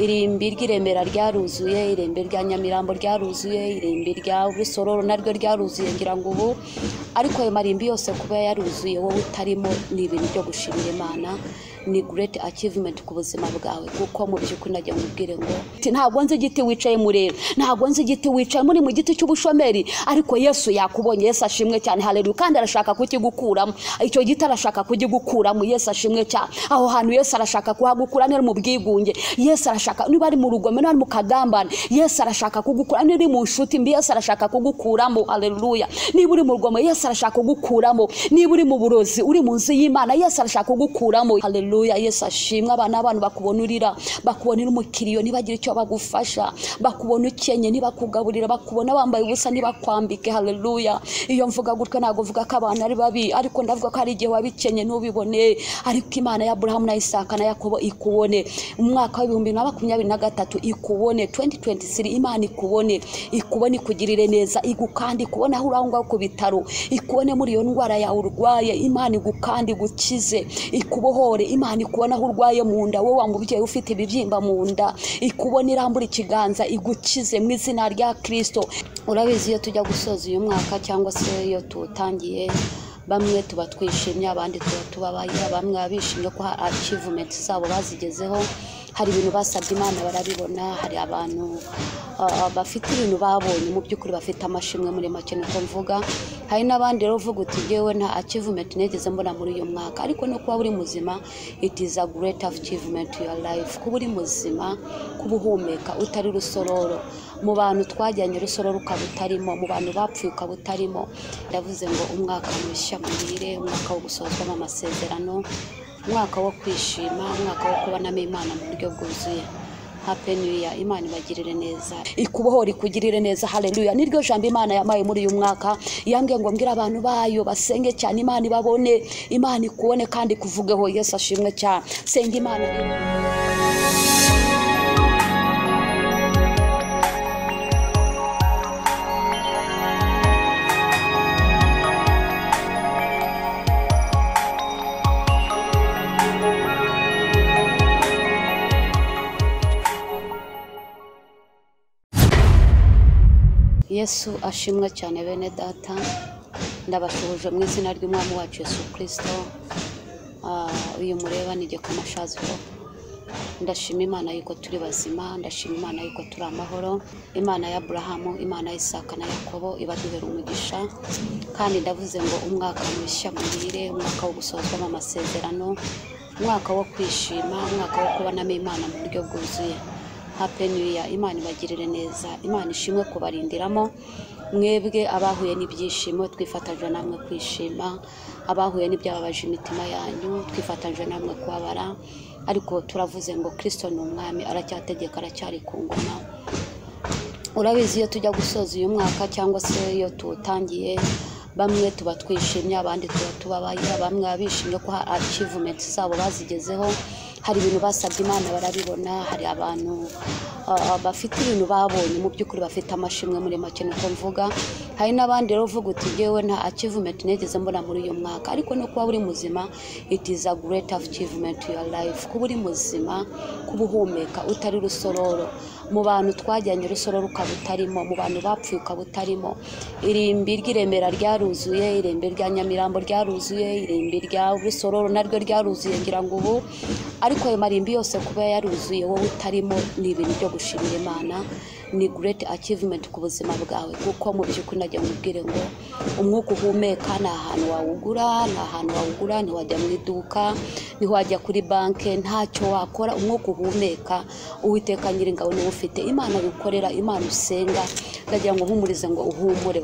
irimbi ry'iremera ryaruzuye, irembe rya Nyamirambo ryaruzuye, irimbi rya Rusororo naryo ryaruzuye ngira ngo ubu, ariko ayo marimbi yose kuba yaruzuye wowe utarimo ni ibintu byo gushimira Imana, ni great achievement ku buzima bwawe, kuko mu by'ukuri najya mubwire ngo ntabwo nzi igiti wicaye murera, ntabwo nzi igiti wicaye muri mu giti cy'ubushomeri, ariko Yesu yakubonye. Yesu ashimwe cyane, haleluya. Kandi arashaka kukigukuramo, icyo giti arashaka kugigukuramo. Yesu ashimwe cyane, aho hantu Yesu arashaka kuhagukura nari mu bwigunge, Yesu arashaka niba ari mu rugome nari mu kagambane, Yesu arashaka kugukura, niri mu nshuti mbi Yesu arashaka kugukuramo, haleluya. Niba uri mu rugome Yesu arashaka kugukuramo, niba uri mu burozi uri mu nzu y'Imana Yesu arashaka kugukuramo, haleluya. Yesu ashimwe. Abantu bakubonurira, bakubonera umukiriyo nibagira icyo bagufasha, bakubona ukenye nibakugaburira, bakubona bambaye ubusa nibakwambike, haleluya. Iyo mvuga gutyo ntago mvuga ko abantu ari babi, ariko ndavuga ko ari igihe wabikenye ntubibone, ariko Imana ya Abrahamu na Ishyaka na Yakobo ikubone, umwaka wa 2023 ikubone, 2023 Imana ikubone, ikugirire neza, igukandi kubona aho urangwa ku bitaro, ikubone muri iyo ndwara ya urwaye, Imana igukandi gukize, ikubohore, Imana ikubona aho urwaye mu nda, wowe wamubyeyi ufite ibibyimba mu nda, ikubona irambura ikiganza igukize mu izina rya Christo. Urabizi iyo tujya gusoza uyu mwaka cyangwa se iyo tutangiye, bamwe tuba twishimye, abandi tubabaye, bamwe abishimye ko achievement zabo bazigezeho, hari ibintu basabye Imana barabibona, hari abantu bafite ibintu babonye mu by'ukuri bafite amashimwe muri make nuko mvuga, hari n'abandi rero uvuga uti yewe nta achievement negeze mbona muri uyu mwaka, ariko no kuba uri muzima it is a great achievement in your life. Kuba uri muzima, kubuhumeka utari rusororo, mu bantu twajyanye rusororo ukabutarimo, mu bantu bapfuye ukabutarimo, ndavuze ngo umwaka mushya muhire, umwaka wo gusozwamo amasezerano, umwaka wo kwishima, umwaka wo kubonamo Imana mu buryo bwuzuye. Happy New Year. Imana ibagirire neza, ikubohora ikugirire neza, haleluya. Niryo jambo Imana yamaye muri uyu mwaka, yambwiye ngo mbwira abantu bayo basenge cyane, Imana ibabone, Imana ikubone kandi kuvugeho. Yesu ashimwe cyane. Senga Imana rero. Yesu ashimwe cyane bene data, ndabashuhuje mu izina ry'umwami wacu Yesu Christo. Uyu mureba nige ku mashazi ho, ndashima Imana yuko turi bazima, ndashima Imana yuko turi amahoro, Imana ya Abrahamu, Imana ya Ishyaka na Yakobo ibaduhera umugisha, kandi ndavuze ngo umwaka mushya muhire, umwaka wo gusozwamo amasezerano, umwaka wo kwishima, umwaka wo kubonamo Imana mu buryo bwuzuye. Happy New Year. Imana ibagirire neza, Imana ishimwe kubarindiramo, mwebwe abahuye n'ibyishimo twifatanyije namwe kwishima, abahuye n'ibyababaje imitima yanyu twifatanyije namwe kubabara, ariko turavuze ngo Christo ni umwami, aracyategeka, aracyari ku ngoma. Urabizi iyo tujya gusoza uyu mwaka cyangwa se iyo tutangiye, bamwe tuba twishimye, abandi tubabaye, bamwe abishimye ko achievement zabo bazigezeho, hari ibintu basabye Imana barabibona, hari abantu bafite ibintu babonye mu by'ukuri bafite amashimwe muri make nuko mvuga, hari n'abandi rero uvuga uti yewe nta achievement negeze mbona muri uyu mwaka, ariko no kuba uri muzima it is a great achievement in your life. Kuba uri muzima, kubuhumeka utari rusororo, mu bantu twajyanye rusororo ukabutarimo, mu bantu bapfuye ukabutarimo, irimbi ry'iremera ryaruzuye, irembe rya Nyamirambo ryaruzuye, irimbi rya Rusororo naryo ryaruzuye ngira ngo ubu, ariko ayo marimbi yose kuba yaruzuye wowe utarimo ni ibintu byo gushimira Imana, ni great achievement ku buzima bwawe, kuko mu by'ukuri najya mubwire ngo umwuka uhumeka nta hantu wawugura, ntiwajya mu iduka, ntiwajya kuri banke, ntacyo wakora. Umwuka uhumeka Uwiteka Nyiringabo niwe ufite, Imana bikorera, Imana usenga, ndagira ngo uhumurize ngo uhumure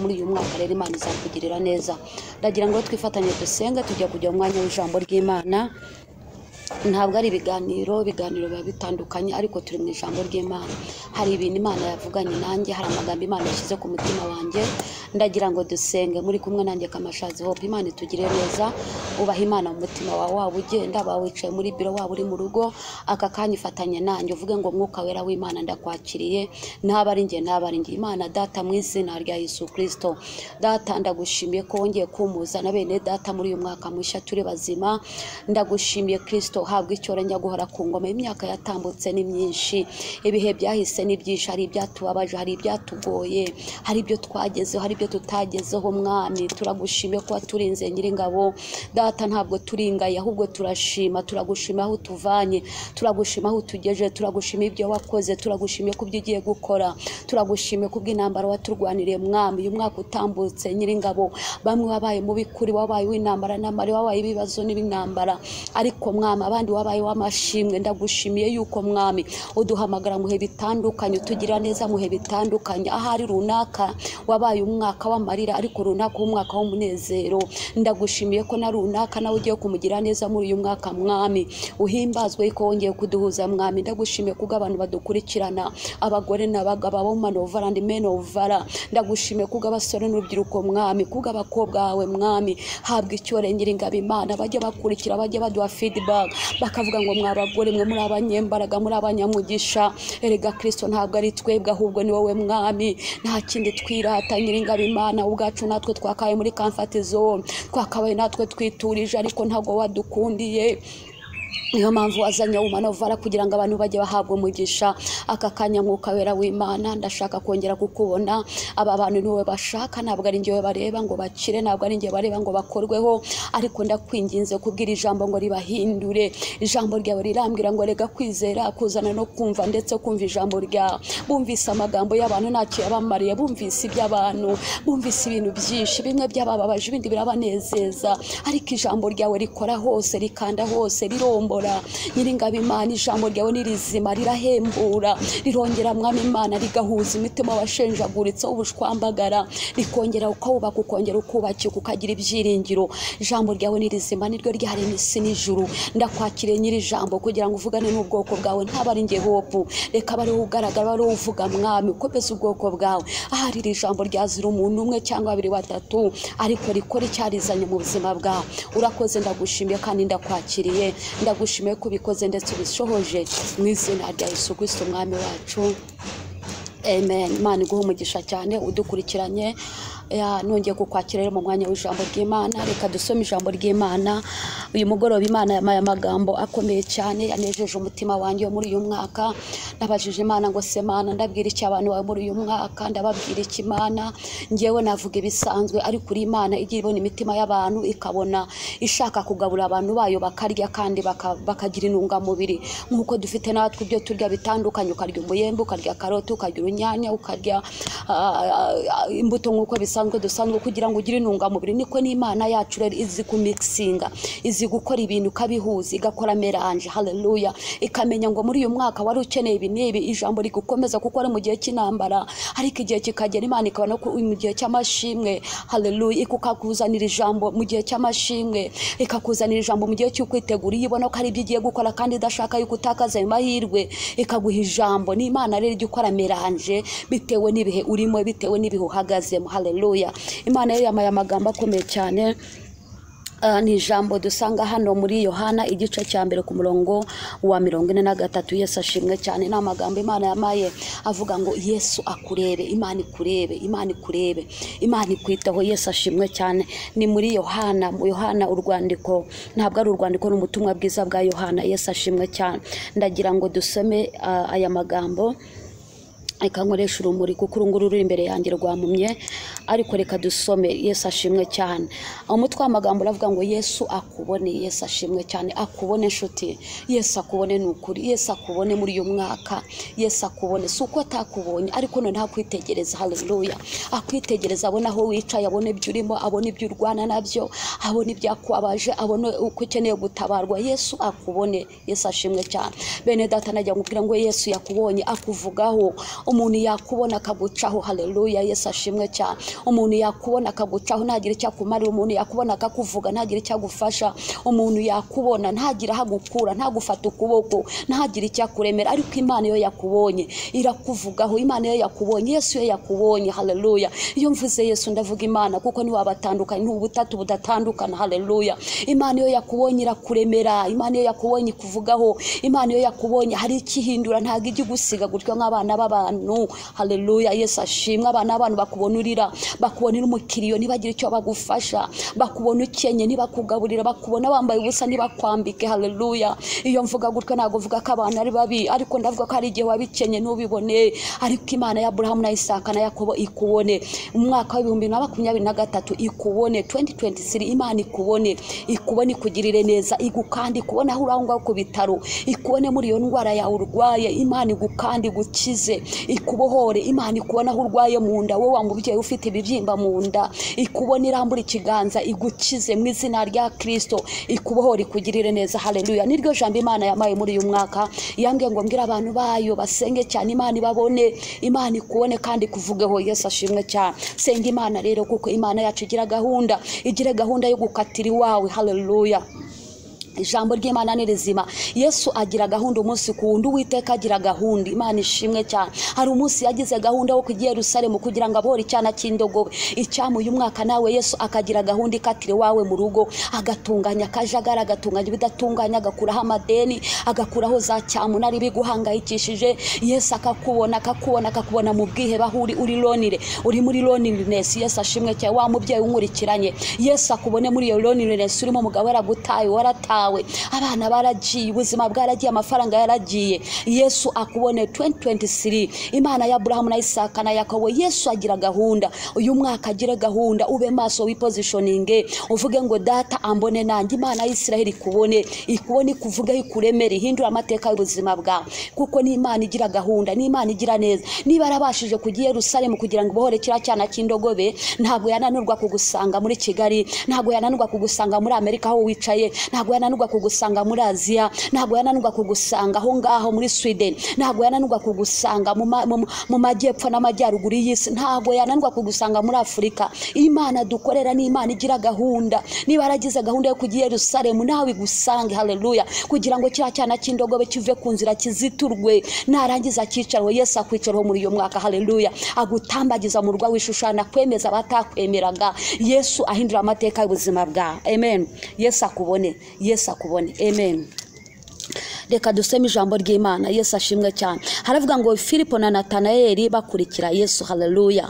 muri uyu mwaka rero Imana izakugirira neza. Ndagira ngo twifatanye dusenge tujya kujya mu mwanya w'ijambo ry'Imana. Ntabwo ari ibiganiro biba bitandukanye, ariko turi mu ijambo ry'Imana. Hari ibintu Imana yavuganye nanjye, hari amagambo Imana yashyize ku mutima wanjye, ndagira ngo dusenge muri kumwe nanjye kamashazi hope. Imana itugire neza, ubaha Imana mu mutima wawe, waba ugenda, waba wicaye muri biro, waba uri mu rugo, aka kanya ifatanye nanjye uvuge ngo mwuka wera w'Imana ndakwakiriye, ntaba ari njye. Imana data mu izina rya Yesu Christo, data ndagushimiye ko wongeye kumuza na bene data muri uyu mwaka mushya turi bazima, ndagushimiye Christo Kristo habwa icyorenya guhora ku ngoma. Imyaka yatambutse ni myinshi, ibihe byahise ni byinshi, hari ibyatubabaje, hari ibyatugoye, hari ibyo twagezeho, hari ibyo tutagezeho. Mwami turagushimiye ko waturinze Nyiringabo. Data ntabwo turingaye ahubwo turashima, turagushima aho tuvanye, turagushima aho tugeje, turagushima ibyo wakoze, turagushimiye ku byo ugiye gukora, turagushimiye ku bw'intambara waturwaniriye. Mwami uyu mwaka utambutse Nyiringabo, bamwe wabaye mu bikuri, wabaye w'intambara n'amari, wabaye ibibazo n'ibintambara, ariko Mwami abandi wabaye w'amashimwe. Ndagushimiye yuko Mwami uduhamagara muhe bitandukanye, utugira neza muhe bitandukanye. Ahari runaka wabaye umwaka w'amarira, ariko runaka umwaka w'umunezero. Ndagushimiye ko na runaka nawe ugiye kumugira neza muri uyu mwaka. Mwami uhimbazwe ko wongeye kuduhuza. Mwami ndagushimiye kuko abantu badukurikirana, abagore n'abagabo, abo manovara ndi menovara. Ndagushimiye kuko abasore n'urubyiruko Mwami, kuko abakobwa bawe Mwami habwa icyorenya Nyiringabo. Imana bajye bakurikira, bajye baduha feedback, bakavuga ngo mwabagore mwe muri abanyembaraga, muri abanyamugisha. Erega Kristo ntabwo ari twebwe ahubwo ni wowe Mwami, nta kindi twirata Nyiringabo. Imana ubwacu natwe twakaye muri comfort zone, twakabaye natwe twiturije, ariko ntabwo wadukundiye. Niyo mpamvu wazanye umanovara kugira ngo abantu bajye bahabwa umugisha. Aka kanya Mwuka Wera w'Imana ndashaka kongera kukubona. Aba bantu niwe bashaka, ntabwo ari njyewe bareba ngo bakire, ntabwo ari njyewe bareba ngo bakorweho, ariko ndakwinginze kubwira ijambo ngo ribahindure. Ijambo ryawe rirambwira ngo rega kwizera kuzana no kumva, ndetse kumva ijambo ryawe. Bumvise amagambo y'abantu ntacyo yabamariye, bumvise iby'abantu, bumvise ibintu byinshi, bimwe byabababaje, ibindi birabanezeza, ariko ijambo ryawe rikora hose, rikanda hose, rirombora. Nyiringabo Imana ijambo ryawe ni rizima, rirahembura, rirongera Mwami Imana rigahuza imitima washenjaguritse ubushwambagara, rikongera ukubaka, ukongera ukubakika, ukagira ibyiringiro. Ijambo ryawe ni rizima, niryo ryaremye isi n'ijuru. Ndakwakiriye nyiri ijambo kugira ngo uvugane n'ubwoko bwawe, ntaba ari njye hopu, reka bari ugaragara, bari uvuga Mwami ukomeze ubwoko bwawe. Ahari iri jambo ryazira umuntu umwe cyangwa babiri batatu, ariko rikora icyarizanye mu buzima bwawe. Urakoze, ndagushimiye kandi ndakwakiriye, ndagushimiye kubikoze ndetse ubishohoje mu izina rya Yesu Kristo Umwami wacu, amen. Imana iguhe umugisha cyane udukurikiranye. Nongeye kukwakira mu mwanya w'ijambo ry'Imana. Reka dusome ijambo ry'Imana. Uyu mugoroba Imana yamaye amagambo akomeye cyane yanejeje umutima wanjye muri uyu mwaka. Nabajije Imana ngo se Mana ndabwira iki abantu bawe muri uyu mwaka? Ndababwira iki Imana? Ngewe navuga ibisanzwe, ariko uri Imana igiye ibona imitima y'abantu, ikabona ishaka kugabura abantu bayo bakarya kandi bakagira intungamubiri nk'uko dufite natwe ibyo turya bitandukanye. Ukarya umuyembe, ukarya karoti, ukarya urunyanya, ukarya imbuto nk'uko dusanzwe kugira ngo ugire intungamubiri. Niko n'Imana yacu rero izi kumixinga, izi gukora ibintu kabihuza, igakora melange. Haleluya. Ikamenya ngo muri uyu mwaka wari ukeneye ibi n'ibi, ijambo rigukomeza kuko ari mu gihe cy'intambara, ariko igihe kikagera Imana ikabona ko mu gihe cy'amashimwe. Haleluya. Ikakuzanira ijambo mu gihe cy'amashimwe, ikakuzanira ijambo mu gihe cyo kwitegura. Ibona ko ari ibyo igiye gukora kandi idashaka yuko utakaza ayo mahirwe, ikaguha ijambo. N'Imana rero ijya ukora melange bitewe n'ibihe urimo, bitewe n'ibihe uhagazemo. Haleluya. Imana yari yamaye amagambo akomeye cyane. Ni ijambo dusanga hano muri Yohana igice cya mbere ku murongo wa 43. Yesu ashimwe cyane. Ni amagambo Imana yamaye avuga ngo Yesu akurebe, Imana ikurebe, Imana ikurebe, Imana ikwitaho. Yesu ashimwe cyane. Ni muri Yohana, mu Yohana urwandiko, ntabwo ari urwandiko, ni ubutumwa bwiza bwa Yohana. Yesu ashimwe cyane. Ndagira ngo dusome aya magambo. Ikankoresha urumuri kuko urunguru ruri imbere yanjye rwamumye, ariko reka dusome. Yesu ashimwe cyane. Umutwe w'amagambo uravuga ngo Yesu akubone. Yesu ashimwe cyane. Akubone nshuti, Yesu akubone n'ukuri, Yesu akubone muri uyu mwaka, Yesu akubone. Suko atakubonye ariko none akwitegereza. Haleluya. Akwitegereza, abona aho wicaye, abone ibyo urimo, abone ibyo urwana nabyo, abone ibyakwabaje, abone uko ukeneye gutabarwa. Yesu akubone. Yesu ashimwe cyane. Bene data najya ngubwira ngo Yesu yakubonye, akuvugaho. Umuntu yakubona akagucaho. Haleluya. Yesu ashimwe cyane. Umuntu yakubona akagucaho ntagire icyo akumarira. Umuntu yakubona akakuvuga ntagire icyo agufasha. Umuntu yakubona ntagire hagukura, ntagufata ukuboko, ntagire icyo akuremera. Ariko Imana yo yakubonye irakuvugaho. Imana yo yakubonye, Yesu yo yakubonye. Haleluya. Iyo mvuze Yesu ndavuga Imana kuko ni wabatandukanye, ni ubutatu budatandukana. Haleluya. Imana yo yakubonye irakuremera. Imana yo yakubonye kuvugaho. Imana yo yakubonye hari ikihindura, ntago ijye gusiga gutyo nk'abana b'abantu. Haleluya. Yesu ashimwe. Abana bakubona urira, bakubonera umukiriyo nibagira icyo bagufasha, bakubona ukenye nibakugaburira, bakubona wambaye ubusa nibakwambike. Haleluya. Iyo mvuga gutyo ntago vuga ko abantu ari babi, ariko ndavuga ko ari igihe wabikenye ntubibone, ariko Imana ya Abrahamu na Ishyaka na Yakobo ikubone. Umwaka wa 2023 ikubone, 2023 Imana ikubone ikugirire neza, igukandi kubona aho urangwa ku bitaro, ikubone muri iyo ndwara ya urwaye, Imana igukandi gukize, ikubohore. Imana ikubona aho urwaye mu nda, wowe wamubyeyi ufite ibibyimba mu nda, ikubona irambura ikiganza igukize mu izina rya Christo, ikubohore ikugirire neza. Haleluya. Niryo jambo Imana yamaye muri uyu mwaka, yambwiye ngo mbwira abantu bayo basenge cyane, Imana ibabone, Imana ikubone kandi kuvugeho. Yesu ashimwe cyane. Senga Imana rero, kuko Imana yacu igira gahunda, igire gahunda yo gukatira iwawe. Haleluya. Ijambo ry'Imana ni rizima. Yesu agira gahunda umunsi ku wundi, Uwiteka agira gahunda. Imana ishimwe cyane. Hari umunsi yagize gahunda wo kujya Yerusalemu kugira ngo abore icyana cy'indogobe. Icyamu uyu mwaka nawe Yesu akagira gahunda ikatire wawe mu rugo, agatunganya akajagara, agatunganya ibidatunganya, agakuraho amadeni, agakuraho za cyamu nari biguhangayikishije. Yesu akakubona mu bwihe bahuri uri lonire, uri muri loneliness. Yesu ashimwe cyane. Wa mubyeyi unkurikiranye, Yesu akubone muri iyo loneliness, urimo umugabo yaragutaye, warataye, abana baragiye, ubuzima bwaragiye, amafaranga yaragiye. Yesu akubone 2023. Imana ya Abrahamu na Ishyaka na Yakobo, Yesu agira gahunda. Uyu mwaka agira gahunda, ube maso, wipositioning, uvuge ngo data ambone nanjye. Imana ya Isiraheli ikubone ikuvuge, ikuremere, hindura amateka y'ubuzima bwawe, kuko ni Imana igira gahunda, ni Imana igira neza. Niba arabashije kujya Yerusalemu kugira ngo bohore kira cyana cy'indogobe, ntabwo yananurwa kugusanga muri Kigali, ntabwo yananurwa kugusanga muri Amerika aho wicaye, ntabwo yananurwa kugusanga muri Aziya, ntabwo yananurwa kugusanga aho ngaho muri Sweden, ntabwo yananurwa kugusanga mu majyepfo n'amajyaruguru y'isi, ntabwo yananurwa kugusanga muri Afurika. Imana dukorera ni Imana igira gahunda. Niba aragize gahunda yo kujya Yerusalemu, nawe igusange. Haleluya. Kugira ngo kira cyana cy'indogobe kive ku nzira, kiziturwe, narangiza cyicaro Yesu akwicaraho muri uyu mwaka. Haleluya. Agutambagiza mu rwa wishushana, kwemeza batakwemeraga. Yesu ahindura amateka y'ubuzima bwawe. Amen. Yesu akubone, Yesu akubone. Amen. Reka duseme ijambo ry'Imana. Yesu ashimwe cyane. Haravuga ngo Filipo na Natanaeli bakurikira Yesu. Haleluya.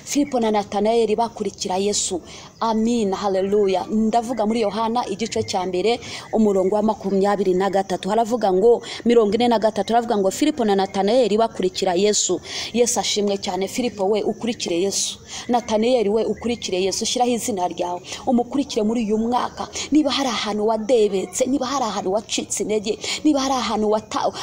Filipo na Natanaeli bakurikira Yesu. Amina. Haleluya. Ndavuga muri Yohana igice cya mbere umurongo wa 23. Haravuga ngo 43. Haravuga ngo Filipo na Natanaeli bakurikira Yesu. Yesu ashimwe cyane. Filipo we ukurikire Yesu, Natanaeli we ukurikire Yesu. Shiraho izina ryawe umukurikire muri uyu mwaka. Niba hari ahantu wadebetse, niba hari ahantu wacitse intege, niba hari ahantu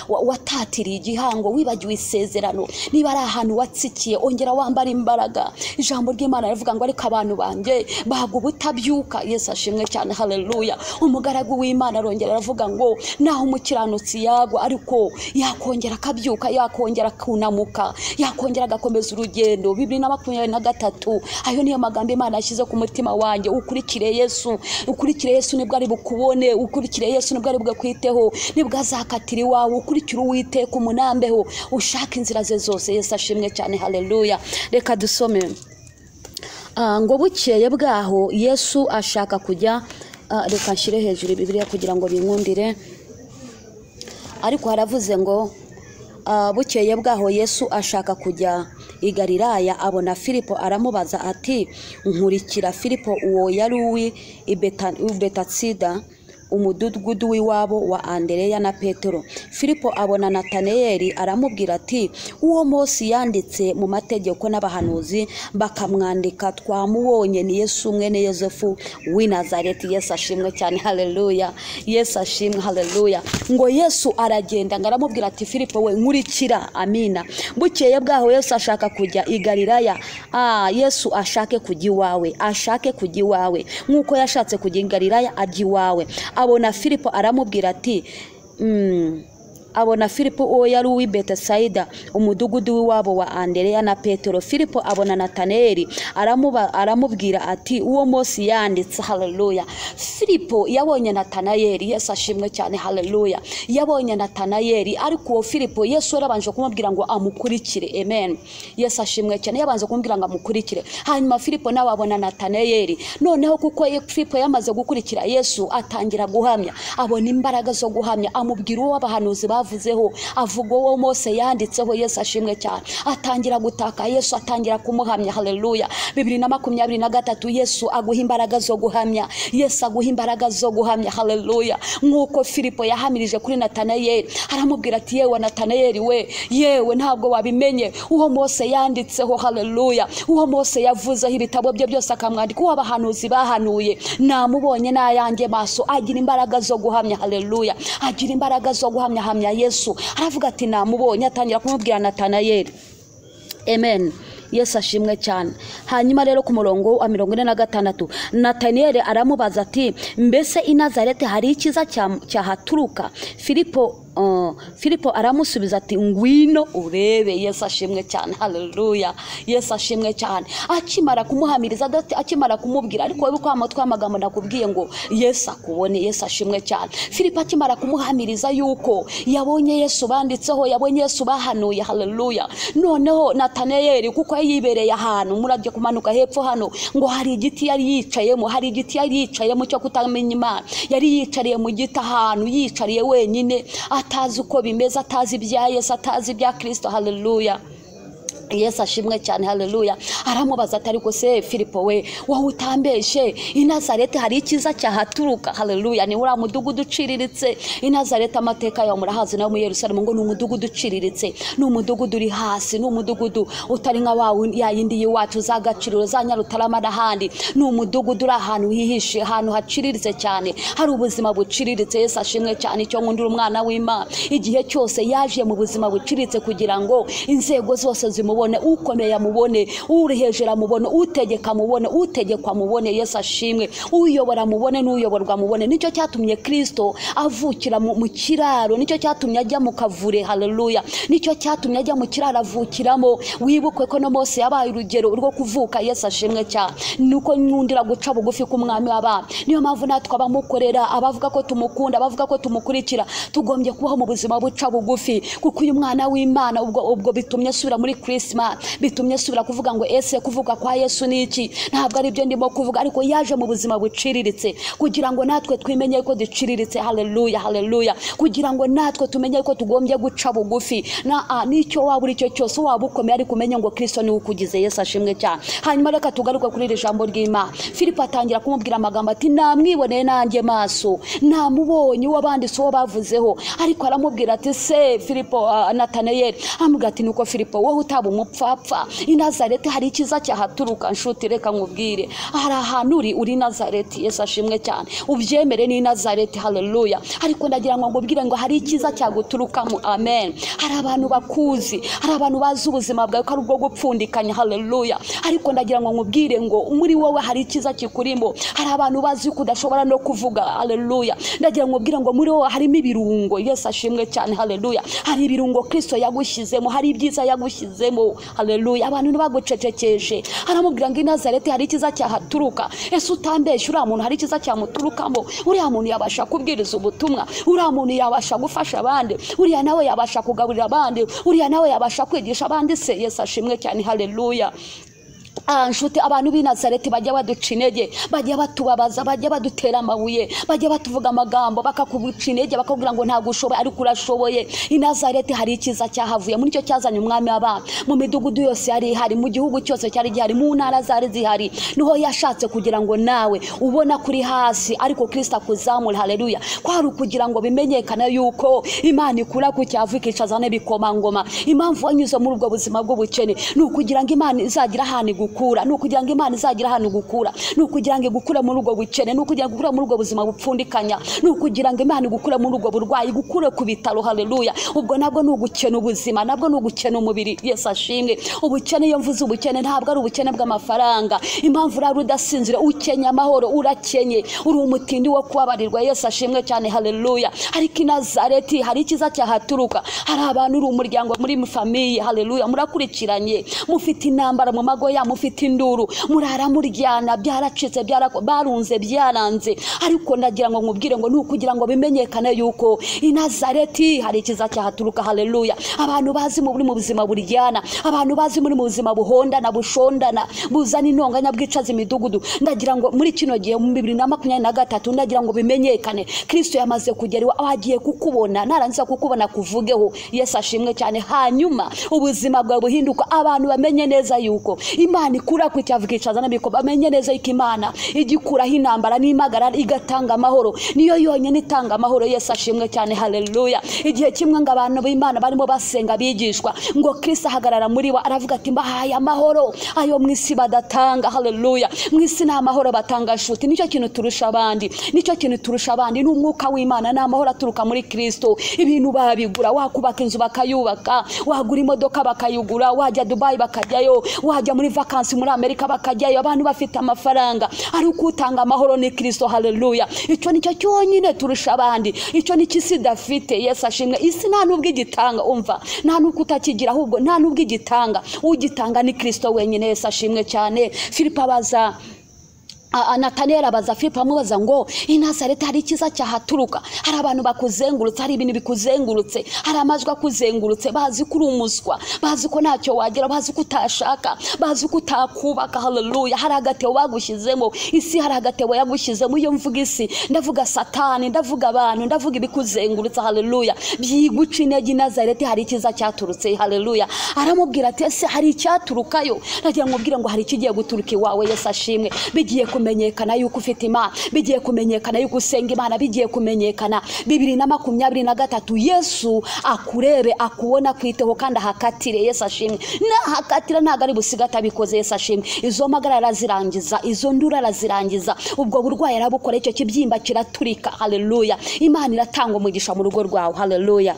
watatiriye igihango, wibagiwe isezerano, niba hari ahantu watsikiye, ongera wambara imbaraga. Ijambo ry'Imana rivuga ngo ariko abantu banje bahaga ubutabyuka. Yesu ashimwe cyane. Haleluya. Umugaragu w'Imana arongera aravuga ngo naho umukiranutsi yagwa, ariko yakongera akabyuka, yakongera kunamuka, yakongera agakomeza urugendo. 2023. Ayo niyo magambo Imana yashyize ku mutima wanjye. Ukurikire Yesu, ukurikire Yesu nibwo ari bukubone, ukurikire Yesu nibwo ari bwakwiteho, nibwo azakatira iwawe. Ukurikire Uwiteka umunambeho, ushaka inzira ze zose. Yesu ashimwe cyane. Haleluya. Reka dusome. Ngo bukeye bwaho Yesu ashaka kujya, reka nshyire hejuru Bibiliya kugira ngo binkundire, ariko haravuze ngo bukeye bwaho Yesu ashaka kujya i Galilaya, abona Filipo aramubaza ati nkurikira. Filipo uwo yari uwi Betatsida, umudugudu w'iwabo wa Andereya na Petero. Filipo abona Natanaeli aramubwira ati uwo Mose yanditse mu mategeko n'abahanuzi bakamwandika, twamubonye, ni Yesu mwene Yosefu w'i Nazareti. Yesu ashimwe cyane. Haleluya. Yesu ashimwe. Haleluya. Ngo Yesu aragenda ngaramubwira ati Filipo we nkurikira. Amina. Bukeye bwaho Yesu ashaka kujya i Galilaya. Yesu ashake kujya iwawe, ashake kujya iwawe nkuko yashatse kujya i Galilaya ajya iwawe. Abona Filipo aramubwira ati abona Filipo uwo yari uwi Betasaida, umudugudu w'iwabo wa Andereya na Petero. Filipo abona Natanaeli aramubwira ati uwo Mose yanditse. Haleluya. Filipo yabonye Natanaeli. Yesu ashimwe cyane. Haleluya. Yabonye Natanaeli, ariko uwo Filipo Yesu yarabanje kumubwira ngo amukurikire. Amen. Yesu ashimwe cyane. Yabanje kumubwira ngo amukurikire, hanyuma Filipo nawe abona Natanaeli. Noneho kuko Filipo yamaze gukurikira Yesu, atangira guhamya, abona imbaraga zo guhamya, amubwira uwo abahanuzi bavuzeho, avuga uwo Mose yanditseho. Yesu ashimwe cyane. Atangira gutaka, Yesu atangira kumuhamya. Haleluya. 2023 Yesu aguha imbaraga zo guhamya. Yesu aguha imbaraga zo guhamya. Haleluya. Nkuko Filipo yahamirije kuri Natanayeli, aramubwira ati yewe Natanayeli we, yewe ntabwo wabimenye uwo Mose yanditseho. Haleluya. Uwo Mose yavuzeho ibitabo bye byose akamwandika, uwo abahanuzi bahanuye, namubonye n'ayanjye maso. Agira imbaraga zo guhamya. Haleluya. Agira imbaraga zo guhamya. Hamya Yesu. Aravuga ati namubonye, atangira kumubwira Natanayeli. Amen. Yesu ashimwe cyane. Hanyuma rero ku murongo wa 46 Natanayeli aramubaza ati mbese i Nazareti hari ikiza cyahaturuka? Filipo aramusubiza ati ngwino urebe. Yesu ashimwe cyane. Haleluya. Yesu ashimwe cyane. Akimara kumuhamiriza, akimara kumubwira, ariko wewe kwa mutwe amagambo nakubwiye ngo Yesu akubone. Yesu ashimwe cyane. Filipo akimara kumuhamiriza yuko yabonye Yesu banditseho, yabonye Yesu bahanuye. Haleluya. Noneho Natanayeli kuko yibereye ahantu, murajye kumanuka hepfo hano, ngo hari igiti yari yicayemo, hari igiti yari yicayemo cyo kutamenya Imana. Yari yicariye mu giti ahantu, yicariye wenyine, atazi uko bimeze, atazi ibya Yesu, atazi ibya Christo. Haleluya. Yesu ashimwe cyane. Haleluya. Aramubaza ati ariko se Filipo we, wowe utambeshe, i Nazareti hari ikiza cyahaturuka? Haleluya. Ni ura mudugudu uciriritse. I Nazareti amateka yawo murahazi, nayo mu Yerusalemu ngo ni umudugudu uciriritse, ni umudugudu uri hasi, ni umudugudu utari nka wawo yayindi yiwacu za Gaciro, za Nyarutarama n'ahandi. Ni umudugudu uri ahantu hihishe, ahantu haciriritse cyane, hari ubuzima buciriritse. Yesu ashimwe cyane. Icyo nkundira umwana w'Imana, igihe cyose yaje mu buzima buciriritse kugira ngo inzego zose zimubone, ukomeye amubone, uri hejuru amubone, utegeka amubone, utegekwa amubone. Yesu ashimwe. Uyobora amubone, n'uyoborwa amubone. Nicyo cyatumye Christo avukira mu kiraro, nicyo cyatumye ajya mu kavure. Haleluya. Nicyo cyatumye ajya mu kiraro avukiramo. Wibuke ko no Mose yabaye urugero rwo kuvuka. Yesu ashimwe cyane. Nuko nkundira guca bugufi ku mwami w'abana. Niyo mpamvu natwe abamukorera, abavuga ko tumukunda, abavuga ko tumukurikira, tugombye kubaho mu buzima buca bugufi, kuko uyu mwana w'Imana ubwo bitumye asubira muri Christmas, bitumye subira kuvuga ngo ese kuvuga kwa Yesu niki? Ntabwo ari byo ndimo kuvuga, ariko yaje mu buzima buciriritse kugira ngo natwe twimenye ko duciriritse. Haleluya. Haleluya. Kugira ngo natwe tumenye ko tugombye guca bugufi. Nicyo waba uri cyo cyose, waba ukomeye ariko umenye ngo Kristo ni ukugize. Yesu ashimwe cyane. Hanyuma reka tugaruke kuri iri jambo ry'Imana. Filipo atangira kumubwira amagambo ati namwiboneye nanjye maso, namubonye uwo banditse, uwo bavuzeho. Ariko aramubwira ati se Filipo, Natanayeli amubwira ati nuko Filipo wowe utaba umupfapfa, i Nazareti hari ikiza cyahaturuka. Nshuti reka nkubwire, hari ahantu uri Nazareti. Yesu ashimwe cyane. Ubyemere ni Nazareti. Haleluya. Ariko ndagira ngo ngubwire ngo hari ikiza cyaguturukamo. Amen. Hari abantu bakuzi, hari abantu bazi ubuzima bwawe ko ari ubwo gupfundikanya. Haleluya. Ariko ndagira ngo ngubwire ngo muri wowe hari ikiza kikurimo. Hari abantu bazi ko udashobora no kuvuga. Haleluya. Ndagira ngo ngubwire ngo muri wowe harimo ibirungo. Yesu ashimwe cyane. Haleluya. Hari ibirungo Kristo yagushyizemo, hari ibyiza yagushyizemo. Haleluya. Abantu ntibagucecekeje. Aramubwira ngo i Nazareti hari ikiza cyahaturuka. Ese utambeshe, uriya muntu hari ikiza cyamuturukamo. Uriya muntu yabasha kubwiriza ubutumwa, uriya muntu yabasha gufasha abandi, uriya nawe yabasha kugaburira abandi, uriya nawe yabasha kwigisha abandi. Se Yesu ashimwe cyane. Haleluya. Nshuti, abantu b'i Nazareti bajya baduca intege, bajya batubabaza, bajya badutera amabuye, bajya batuvuga amagambo, bakakubuca intege, bakakubwira ngo ntabwo ushoboye, ariko urashoboye. I Nazareti hari ikiza cyahavuye, muri cyo cyazanye umwami w'abana. Mu midugudu yose yari ihari, mu gihugu cyose cyari gihari, mu ntara zari zihari. Niho yashatse kugira ngo nawe ubona kuri hasi ariko Kristo akuzamura. Haleluya. Kwari kugira ngo bimenyekane yuko Imana ikura ku cyavu ikicaza n'ibikomangoma. Impamvu wanyuze muri ubwo buzima bw'ubukene ni ukugira ngo Imana izagira ahantu gukura, nukugira ngo Imana izagira hano gukura, nukugira ngo igukure muri ubwo bukene, nukugira ngo igukure muri ubwo buzima bupfundikanya, nukugira ngo Imana igukure muri ubwo burwayi, gukure ku bitaro. Haleluya. Ubwo nabwo nugukena ubuzima, nabwo nugukena umubiri. Yesu ashimwe. Ubukene, iyo mvuze ubukene, ntabwo ari ubukene bw'amafaranga. Impamvu uri udasinzire, ukenya amahoro, urakenye, uri umutindi wo kubabarirwa. Yesu ashimwe cyane. Haleluya. Ariko i Nazareti hari ikiza cyahaturuka. Hari abantu uri umuryango, muri famiye. Haleluya. Murakurikiranye, mufite intambara mu mago ya, mufite bafite induru murara muryana byaracitse barunze byaranze ariko ndagira ngo nkubwire ngo nukugira ngo bimenyekane yuko i Nazareti hari ikiza cyahaturuka. Haleluya. Abantu bazi muri mu buzima buryana, abantu bazi muri mu buzima buhondana bushondana buzana intonganya bwicaza imidugudu, ndagira ngo muri kino gihe mu 2023 ndagira ngo bimenyekane Kristo yamaze kugera agiye kukubona, narangiza kukubona kuvugeho. Yesu ashimwe cyane. Hanyuma ubuzima bwawe buhinduka, abantu bamenye neza yuko Imana ikura kwicyavukicaza nabiko, bamenye neza yuko Imana igikuraho intambara n'imagara igatanga amahoro, niyo yonyine itanga amahoro. Yesu ashimwe cyane. Haleluya. Igihe kimwe ngo abantu b'Imana barimo basenga bigishwa ngo Kristo ahagarara muri bo aravuga ati mbahaye amahoro ayo mwisi badatanga. Haleluya. Mwisi na amahoro batanga shuti. Nicyo kintu turusha abandi, nicyo kintu turusha abandi n'umwuka w'Imana na amahoro aturuka muri Kristo. Ibintu babigura, wakubaka inzu bakayubaka, wagura imodoka bakayugura, wajya Dubai bakajyayo, wajya muri vacances muri Amerika bakajyayo, abantu bafite amafaranga. Ari ukutanga amahoro ni Kristo. Haleluya. Icyo nicyo cyonyine turusha abandi, icyo ni kisi dafite. Yesu ashimwe. Isi nta nubwo igitanga, umva, nta nubwo utakigira, ahubwo nta nubwo igitanga, ugitanga ni Kristo wenyine. Yesu ashimwe cyane. Filipo abaza Natanera baza Filipo amubaza ngo i Nazareti hari ikiza cyahaturuka, hari abantu bakuzengurutse, hari ibintu bikuzengurutse, hari amajwi akuzengurutse, bazi kuri umuswa, bazi ko ntacyo wagera, bazi ko utashaka, bazi ko utakubaka. Haleluya. Hari agatebo bagushyizemo, isi hari agatebo yagushyizemo. Iyo mvuga isi ndavuga Satani, ndavuga abantu, ndavuga ibikuzengurutse. Haleluya. Byiguca intege. I Nazareti hari ikiza cyaturutse. Haleluya. Aramubwira ati ese hari icyaturukayo? Nagira ngo mbwire ngo hari ikigiye guturuka iwawe. Yesu ashimwe. Bigiye kumenyekana yuko ufite Imana, bigiye kumenyekana yuko usenga Imana, bigiye kumenyekana 2023 Yesu akurebe, akubona, kwiteho kandi ahakatire. Yesu ashimwe. Nahakatira ntago ari busigata bikoze. Yesu ashimwe. Izo magara arazirangiza, izo ndura arazirangiza, ubwo burwayi arabukora, icyo kibyimba kiraturika. Haleluya. Imana iratanga umugisha mu rugo rwawe. Haleluya.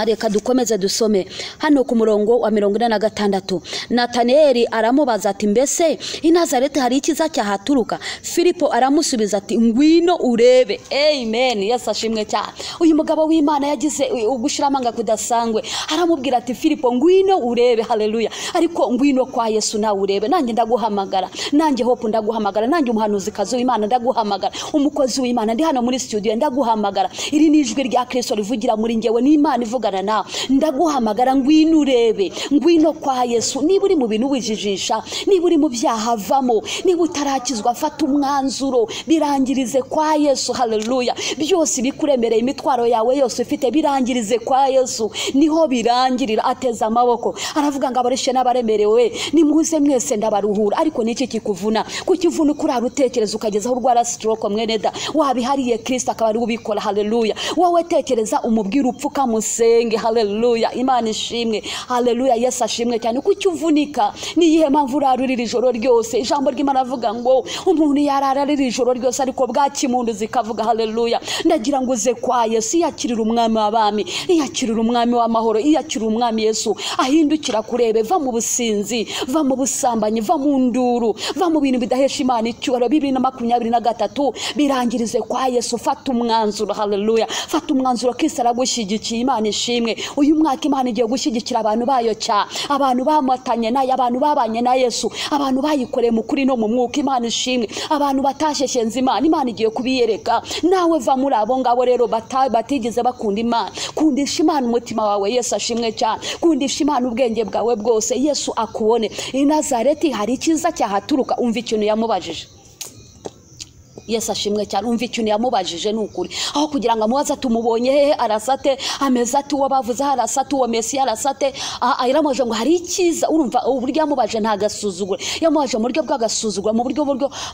Reka dukomeze dusome hano ku murongo wa 46. Nataneli aramubaza ati mbese i Nazareti hari ikiza cyahaturuka? Filipo aramusubiza ati ngwino urebe. Amen. Yesu ashimwe cyane. Uyu mugabo w'Imana yagize ugushiramanga kudasangwe, aramubwira ati Filipo ngwino urebe. Haleluya. Ariko ngwino kwa Yesu nawe urebe. Nanjye ndaguhamagara, nanjye hope ndaguhamagara, nanjye umuhanuzi kazi w'Imana ndaguhamagara, umukozi w'Imana ndi hano muri studio ndaguhamagara. Iri ni ijwi rya Kristo rivugira muri ngewe, ni Imana ivugana nawe. Ndaguhamagara ngwino urebe, ngwino kwa Yesu. Niba uri mu bintu wijijisha, niba uri mu byaha vamo, niba utarakizwa fata umwanzuro, birangirize kwa Yesu. Haleluya. Byose bikuremereye, imitwaro yawe yose ufite birangirize kwa Yesu, niho birangirira. Ateza amaboko aravuga ngo abareshe n'abaremerewe nimuze mwese ndabaruhura. Ariko niki kikuvuna? Kukivuna kurara utekereza ukageza aho urwara stroke mwene da, wabihariye Kristo akaba ari ubikora. Haleluya. Wowe tekereza umubwira upfuka musenge. Haleluya. Imana ishimwe. Haleluya. Yesu ashimwe cyane. Kukivunika ni iyihe mpamvu urarurira ijoro ryose? Ijambo ry'Imana avuga ngo umuntu yarararira ijoro ryose ariko bwakimundu zikavuga. Haleluya. Ndagira ngo uze kwa Yesu, yakirira umwami w'abami, yakirira umwami w'amahoro, yakirira umwami Yesu ahindukira kurebe. Va mu businzi, va mu busambanyi, va mu nduru, va mu bintu bidahesha Imana icyubahiro. 2023 birangirize kwa Yesu. Fata umwanzuro. Haleluya. Fata umwanzuro. Kristo aragushyigikiye. Imana ishimwe. Uyu mwaka Imana igiye gushyigikira abantu bayo cya, abantu bamatanye nayo, abantu babanye na Yesu, abantu bayikoreye mu kuri no mu mwuka. Imana ishimwe. Abantu batasheshenze Imana, Imana igiye kubiyereka. Nawe va muri abo ngabo rero batigeze bakunda Imana. Kundisha Imana umutima wawe. Yesu ashimwe cyane. Kundisha Imana ubwenge bwawe bwose. Yesu akubone. I Nazareti hari ikiza cyahaturuka. Umva ikintu yamubajije. Yesu ashimwe cyane. Umva ikintu yamubajije n'ukuri, aho kugira ngo amubaze tumubonye hehe arasate, ameze ati uwo bavuze arasate, uwo Mesiya arasate. Ayiramoje ngo hari ikiza. Urumva uburyo yamubaje nta gasuzuguro, yamubaje mu buryo bw'agasuzuguro, mu buryo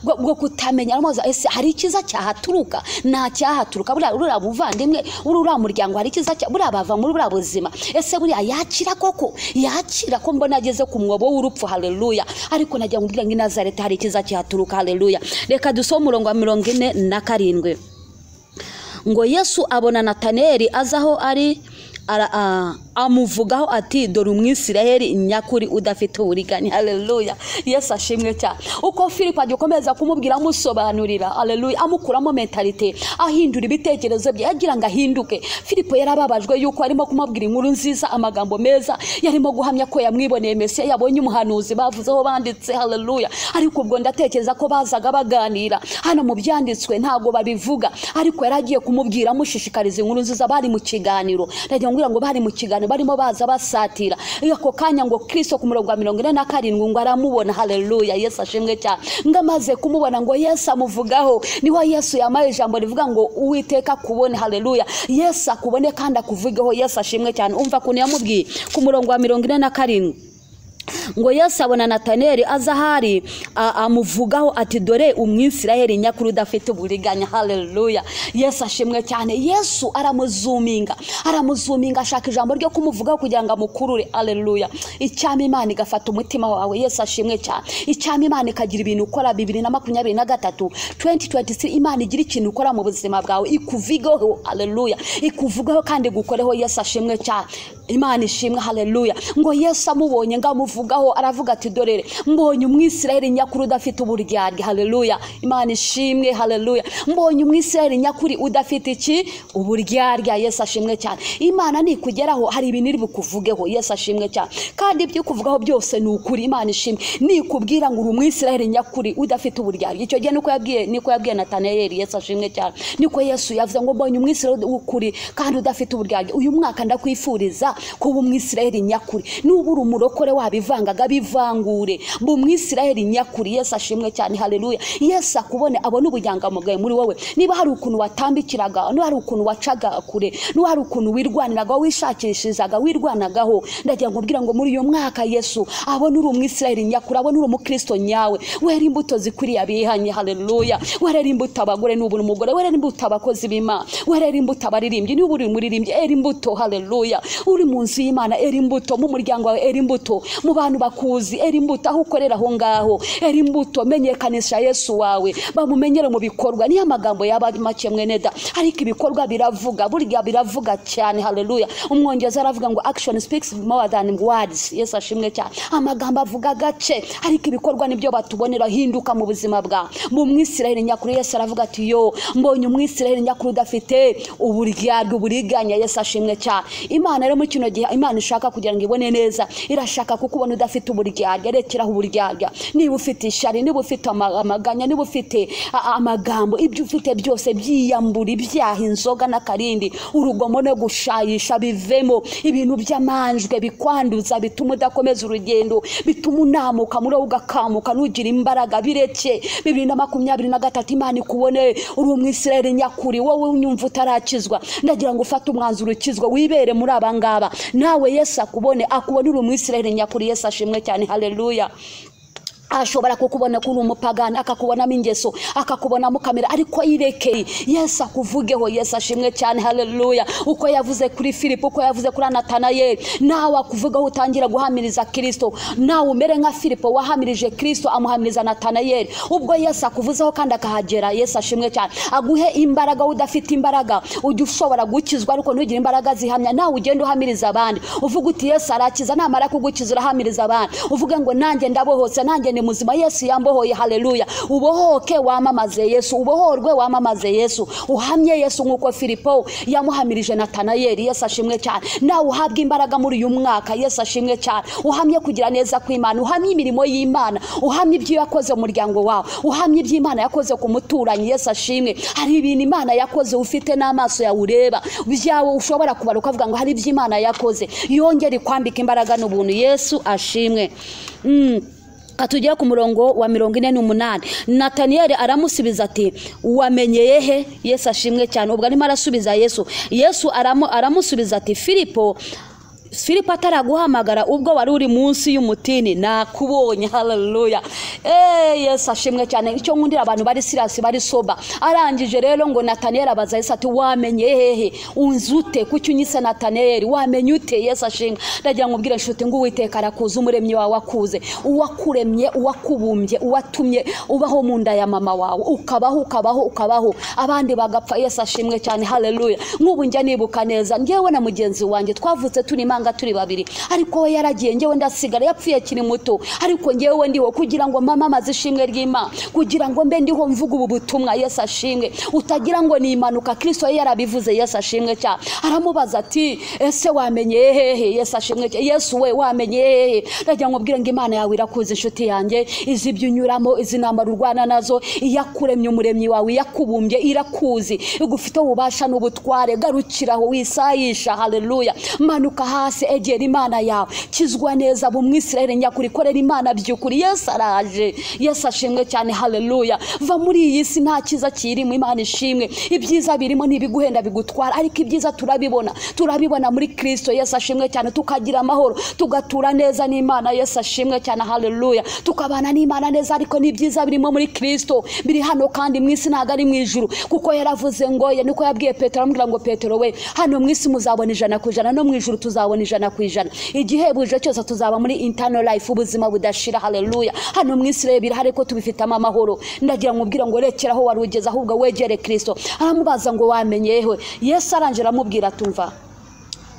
bwo kutamenya. Aramubaza ese hari ikiza cyahaturuka? Nta cyahaturuka. Buriya muvandimwe, buriya muryango hari ikiza buriya bava muri buriya buzima. Ese buriya yakira koko? Yakira ko mbona ageze ku mwobo w'urupfu. Haleluya. Ariko najya ngubwira ngo i Nazareti hari ikiza cyahaturuka. Haleluya. Reka dusome umurongo wa 47. Ngo Yesu abona Nataneli azaho ari amuvugaho ati dore umwisirayeli nyakuri udafite uburiganya. Haleluya, Yesu ashimwe cyane. Uko Filipo agikomeza kumubwira amusobanurira, haleluya, amukuramo mentalite, ahindura ibitekerezo bye, yagira ngo ahinduke. Filipo yarababajwe yuko arimo kumubwira inkuru nziza, amagambo meza, yarimo guhamya ko yamwiboneye Mesiya, yabonye umuhanuzi bavuzeho banditse. Haleluya. Ariko ubwo ndatekereza ko bazaga baganira hano mu byanditswe ntago babivuga, ariko yaragiye kumubwira amushishikariza inkuru nziza. Bari mu kiganiro, ndagira ngo bari mu kiganiro barimo baza basatira. Ako kanya ngo Christo ku murongo wa 47 ngo aramubona. Haleluya, Yesu ashimwe cyane. Ngamaze kumubona ngo Yesu amuvugaho, niho Yesu yamaye ijambo rivuga ngo Uwiteka kubone. Haleluya, Yesu akubone kandi akuvugeho. Yesu ashimwe cyane. Umva kuntu yamubwiye ku murongo wa 47 ngo Yesu abona Nataneli azahari, amuvugaho ati dore umwisirayeli nyakuri udafite uburiganya. Haleluya, Yesu ashimwe cyane. Yesu aramuzuminga ashaka ijambo ryo kumuvugaho kugira ngo amukurure. Haleluya, icyama Imana igafata umutima wawe. Yesu ashimwe cyane. Icyama Imana ikagira ibintu ukora 2023 2023 Imana igira ikintu ukora mu buzima bwawe, ikuvigaho. Haleluya, ikuvugaho kandi gukoreho. Yesu ashimwe cyane. Imana ishimwe. Haleluya. Ngo Yesu amubonye ngamuvugaho, aravuga ati dore mbonye umwisirayeli nyakuri udafite uburyarya. Haleluya, Imana ishimwe. Haleluya, mbonye umwisirayeli nyakuri udafite iki? Uburyarya. Yesu ashimwe cyane. Imana nikugeraho hari ibintu iri bukuvugeho. Yesu ashimwe cyane. Kandi ibyo kuvugaho byose ni ukuri. Imana ishimwe. Nikubwira ngo uri umwisirayeli nyakuri udafite uburyarya, icyo gihe niko yabwiye Nataneli. Yesu ashimwe cyane. Niko Yesu yavuze ngo mbonye umwisirayeli ukuri kandi udafite uburyarya. Uyu mwaka ndakwifuriza kuba umwisirayeli nyakuri. Nubura umurokore wabivangaga bivangure, mu mwisirayeli nyakuri. Yesu ashimwe cyane. Haleluya, Yesu akubone, abone ubujyangamugaye muri wowe. Niba hari ukuntu watambikiraga, niba hari ukuntu wacaga kure, niba hari ukuntu wirwaniraga, wishakishizaga, wirwanagaho, ndagira ngo mbwira ngo muri uyu mwaka Yesu abone uri umwisirayeli nyakuri, abone uri umukristo nyawe. Wera imbuto zikwiriye abihanye. Haleluya, wera imbuto abagore n'ubura umugore, wera imbuto abakozi b'Imana, wera imbuto abaririmbyi, niba uri umuririmbyi era imbuto. Haleluya, uri mu nzu y'Imana era imbuto, mu muryango wawe era imbuto, mu bantu bakuzi era imbuto, aho ukorera aho ngaho era imbuto. Menyekanisha Yesu wawe, bamumenyere mu bikorwa. Niyo amagambo yaba make mwene da, ariko ibikorwa biravuga, burya biravuga cyane. Haleluya, umwongeza aravuga ngo action speaks more than words. Yesu ashimwe cyane. Amagambo avuga gace, ariko ibikorwa nibyo batubonera. Hinduka mu buzima bwa mu mwisirayeli nyakuri. Yesu aravuga ati yo mbonye umwisirayeli nyakuri udafite uburyarya, uburiganya. Yesu ashimwe cyane. Imana rero muri kino gihe Imana ishaka kugira ngo ibone neza, irashaka kukubona udafite uburyarya. Rekeraho uburyarya. Niba ufite ishari, niba ufite amaganya, niba ufite amagambo, ibyo ufite byose byiyambura, ibyaha, inzoga n'akarindi, urugomo no gushayisha bivemo. Ibintu by'amanjwe bikwanduza, bituma udakomeza urugendo, bituma unamuka muri ugakamuka nugira imbaraga. Bireke 2023 Imana ikubone uri umwisirayeli nyakuri. Wowe unyumva utarakizwa, ndagira ngo ufate umwanzuro ukizwa, wibere muri abangaba. Nawe Yesu akubone uri umwisirayeli nyakuri. Yesu ashimwe cyane. Haleluya. ashobora kukubona kuri umupagani, akakubonamo ingeso, akakubonamo kamera, ariko yirekeye. Yesu akuvugeho. Yesu ashimwe cyane. Haleluya. Uko yavuze kuri Filipo, uko yavuze kuri Natanayeli, nawe akuvugaho utangira guhamiriza Kristo. Nawe umere nka Filipo wahamirije Kristo, amuhamiriza Natanayeli. Ubwo Yesu akuvuzeho kandi akahagera. Yesu ashimwe cyane. Aguhe imbaraga, udafite imbaraga ujye ushobora gukizwa, ariko ntugire imbaraga zihamya. Nawe ugende uhamiriza abandi, uvuga uti Yesu arakiza, namara kugukiza urahamiriza abandi, uvuge ngo nanjye ndabohotse, nanjye ni muzima, Yesu yambohoye. Haleluya. Ubohoke wamamaze Yesu, ubohorwe wamamaze Yesu, uhamye Yesu nkuko Filipo yamuhamirije Natanayeli. Yesu ashimwe cyane. Nawe uhabwe imbaraga muri uyu mwaka. Yesu ashimwe cyane. Uhamye kugira neza kw'Imana, uhamye imirimo y'Imana, uhamye ibyo yakoze mu muryango wawe, uhamye ibyo Imana yakoze ku muturanyi. Yesu ashimwe. Hari ibintu Imana yakoze ufite n'amaso yawe ureba, byawe ushobora kubaruka ukavuga ngo hari ibyo Imana yakoze, yongere kwambika imbaraga n'ubuntu. Yesu ashimwe. Atugera ku murongo wa 48. Natanayeli aramusubiza ati wamenyeye he? Yesu ashimwe cyane. Ubwo arimo arasubiza Yesu aramusubiza ati Filipo ataraguhamagara ubwo wari uri munsi y'umutini nakubonye. Haleluya. Yesu ashimwe cyane. Icyo nkundira abantu bari serious, bari soba. Arangije rero ngo Natanayeli abaza Yesu ati wamenye hehe? Unzute kuki unyise Natanayeli? Wamenye ute? Yesu ashimwe. Ndagira ngo mbwire nshuti ngo Uwiteka arakuza, umuremyi wawe wakuze, uwakuremye, uwakubumbye, uwatumye ubaho mu nda ya mama wawe, ukabaho abandi bagapfa. Yesu ashimwe cyane. Haleluya. Nk'ubu njya nibuka neza, ngewe na mugenzi wanjye twavutse turi dusanga turi babiri, ariko we yaragiye, njyewe ndasigara, yapfuye kiri muto, ariko njyewe ndiho kugira ngo mama maze ishimwe ry'Imana, kugira ngo mbe ndiho mvuga ubu butumwa. Yesu ashimwe. Utagira ngo ni impanuka, Kristo yarabivuze. Yesu ashimwe cyane. Aramubaza ati ese wamenye hehe? Yesu ashimwe. Yesu we wamenye hehe? Ndagira ngo mbwire ngo Imana yawe irakuzi inshuti yanjye, izi ibyo unyuramo, izi ntambara urwana nazo, iyakuremye umuremyi wawe, yakubumbye, irakuzi, igufite ububasha n'ubutware. Garukiraho wisayisha. Haleluya. Manuka hasi, egera Imana yawe, kizwa neza bumwisirayeli nyakuri, korera Imana by'ukuri. Yesu araje. Yesu ashimwe cyane. Haleluya. Va muri iyi si nta kiza kirimo. Imana ishimwe. Ibyiza birimo ntibiguhenda bigutwara, ariko ibyiza turabibona muri Kristo. Yesu ashimwe cyane. Tukagira amahoro, tugatura neza n'Imana. Yesu ashimwe cyane. Haleluya. Tukabana n'Imana neza, ariko n'ibyiza birimo muri Kristo biri hano kandi mu isi, ntago ari mu ijuru, kuko yaravuze ngo, niko yabwiye Petero, amubwira ngo Petero we, hano mu isi muzabona 100%, no mu ijuru tuzabona 100%. Igihebuje cyose tuzaba muri eternal life, ubuzima budashira. Haleluya. Hano mu isi rero birahari ko tubifitamo amahoro. Ndagira ngo mbwira ngo rekeraho wari ugeze, ahubwo wegere Kristo. Aramubaza ngo wamenyewe? Yesu arangije aramubwira tumva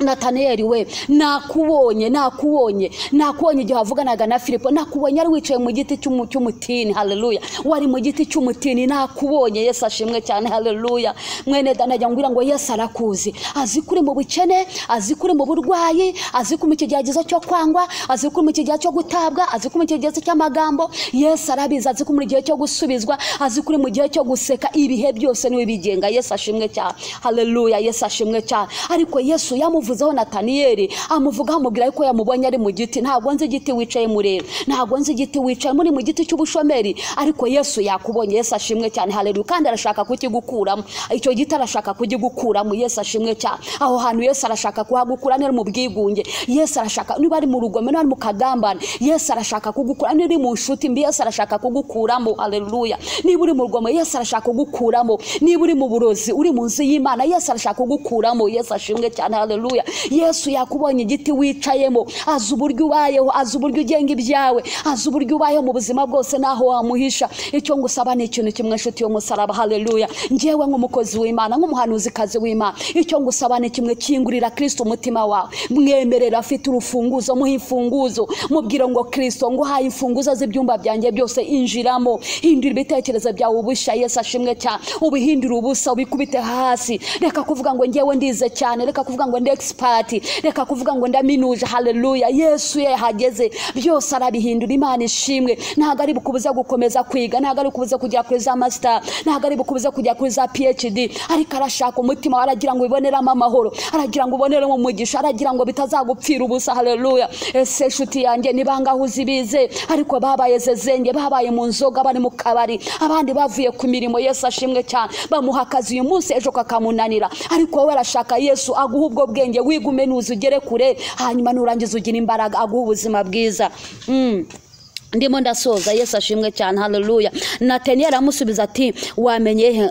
Nataniyeli we, nakubonye igihe wavuganaga na Filipo, nakubonye ari wicaye mu giti cy'umutini. Haleluya. Wari mu giti cy'umutini, nakubonye. Yesu ashimwe cyane. Haleluya. Mwene danagira ngo ngo Yesu arakuzi, azi kuri mu bukene, azi kuri mu burwayi, azi kuri mu kigeragezo cyo kwangwa, azi kuri mu kigeragezo cyo gutabwa, azi kuri mu kigeragezo cy'amagambo. Yesu arabizi, azi kuri mu gihe cyo gusubizwa, azi kuri mu gihe cyo guseka. Ibihe byose niwe bigenga. Yesu ashimwe cyane. Haleluya. Yesu ashimwe cyane. Ariko Yesu yamuvuzeho Nataniyeli, amuvuga amubwira yuko yamubonye ari mu giti. Ntabwo nzi igiti wicaye mureba, ntabwo nzi igiti wicaye muri mu giti cy'ubushomeri, ariko Yesu yakubonye. Yesu ashimwe cyane. Haleluya. Kandi arashaka kukigukuramo icyo giti, arashaka kugigukuramo. Yesu ashimwe cyane. Aho hantu Yesu arashaka kuhagukura, nari mu bwigunge. Yesu arashaka, niba ari mu rugome, niba ari mu kagambane, Yesu arashaka kugukura. Niba uri mu nshuti mbi, Yesu arashaka kugukuramo. Haleluya. Niba uri mu rugome, Yesu arashaka kugukuramo. Niba uri mu burozi, uri mu nzu y'Imana, Yesu arashaka kugukuramo. Yesu ashimwe cyane. Haleluya. Yesu yakubonye igiti wicayemo, azi uburyo ubayeho, azi uburyo ugenga ibyawe, azi uburyo ubayeho mu buzima bwose, naho wamuhisha. Icyo ngusaba ni ikintu kimwe, nshuti y'umusaraba. Haleluya. Njyewe nk'umukozi w'Imana, nk'umuhanuzikazi w'Imana, icyo ngusaba ni kimwe, kingurira Kristo umutima wawe, mwemerera, afite urufunguzo, muhe imfunguzo, mubwire ngo Kristo nguhaye imfunguzo z'ibyumba byanjye byose, injiramo, hindura ibitekerezo byawe ubushya. Yesu ashimwe cyane. Ubihindura ubusa, ubikubite hasi. Reka kuvuga ngo njyewe ndize cyane, reka kuvuga ngo expert, reka kuvuga ngo ndaminuje. Haleluya. Yesu yahageze, byose arabihindura. Imana ishimwe. Ntago ari bukubuza gukomeza kwiga, ntago ari bukubuza kujya kuri za master, ntago ari bukubuza kujya kuri za PhD, ariko arashaka umutima, aragira ngo uboneramo amahoro, aragira ngo uboneramo umugisha, aragira ngo bitazagupfira ubusa. Haleluya. Ese nshuti yanjye, nibangaho uzibize, ariko babaye zezenge, babaye mu nzoga, bari mu kabari, abandi bavuye ku mirimo. Yesu ashimwe cyane. Bamuha akazi uyu munsi, ejo kakamunanira, ariko wowe arashaka Yesu aguha ubwo bwenge, wigume nuzugere kure, hanyuma nurangiza ugira imbaraga, aguha ubuzima bwiza. Ndimo ndasoza. Yesu ashimwe cyane. Haleluya. Nataniyeli aramusubiza ati wamenye he?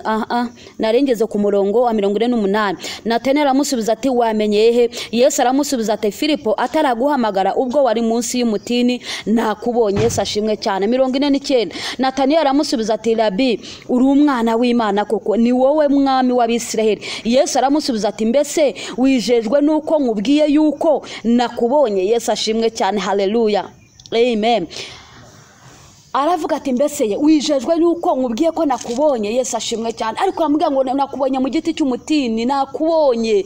Narengeze ku murongo wa 48. Nataniyeli aramusubiza ati wamenye he? Yesu aramusubiza ati Filipo ataraguhamagara ubwo wari munsi y'umutini nakubonye. Yesu ashimwe cyane. 49. Nataniyeli aramusubiza ati Rabi, uri umwana w'Imana koko, ni wowe mwami w'Abisirayeli. Yesu aramusubiza ati mbese wijejwe nuko nkubwiye yuko nakubonye? Yesu ashimwe cyane. Haleluya. Amen. Aravuga ati mbese wijejwe nuko nkubwiye ko nakubonye? Yesu ashimwe cyane. Ariko amubwira ngo nakubonye mu giti cy'umutini, nakubonye.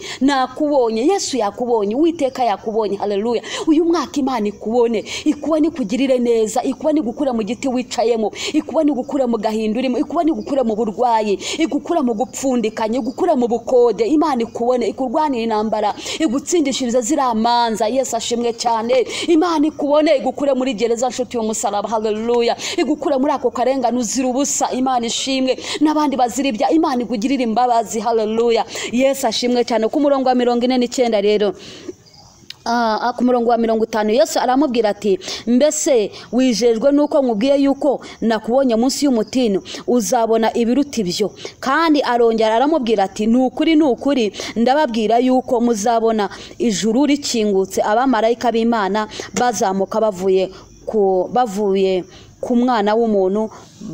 Yesu yakubonye, Uwiteka yakubonye. Haleluya. Uyu mwaka Imana ikubone ikugirire neza, ikubone igukure mu giti wicayemo, ikubone igukure mu gahindurimo, ikubone igukure mu burwayi, igukure mu gupfundikanya, igukure mu bukode. Imana ikubone, ikurwanira intambara, igutsindishiriza ziramanza. Yesu ashimwe cyane. Imana ikubone, igukure muri gereza, nshuti y'umusaraba. Haleluya. Igukura muri ako karengane uzira ubusa. Imana ishimwe. N'abandi baziribya, Imana igugirira imbabazi. Haleluya. Yesu ashimwe cyane. Ku murongo wa 49 rero, ku murongo wa 50, Yesu aramubwira ati mbese wijejwe nuko nkubwiye yuko nakubonye munsi y'umutini uzabona ibiruta ibyo? Kandi arongera aramubwira ati nukuri ndababwira yuko muzabona ijuru rikingutse, abamarayika b'Imana bazamuka bavuye ku mwana w'umuntu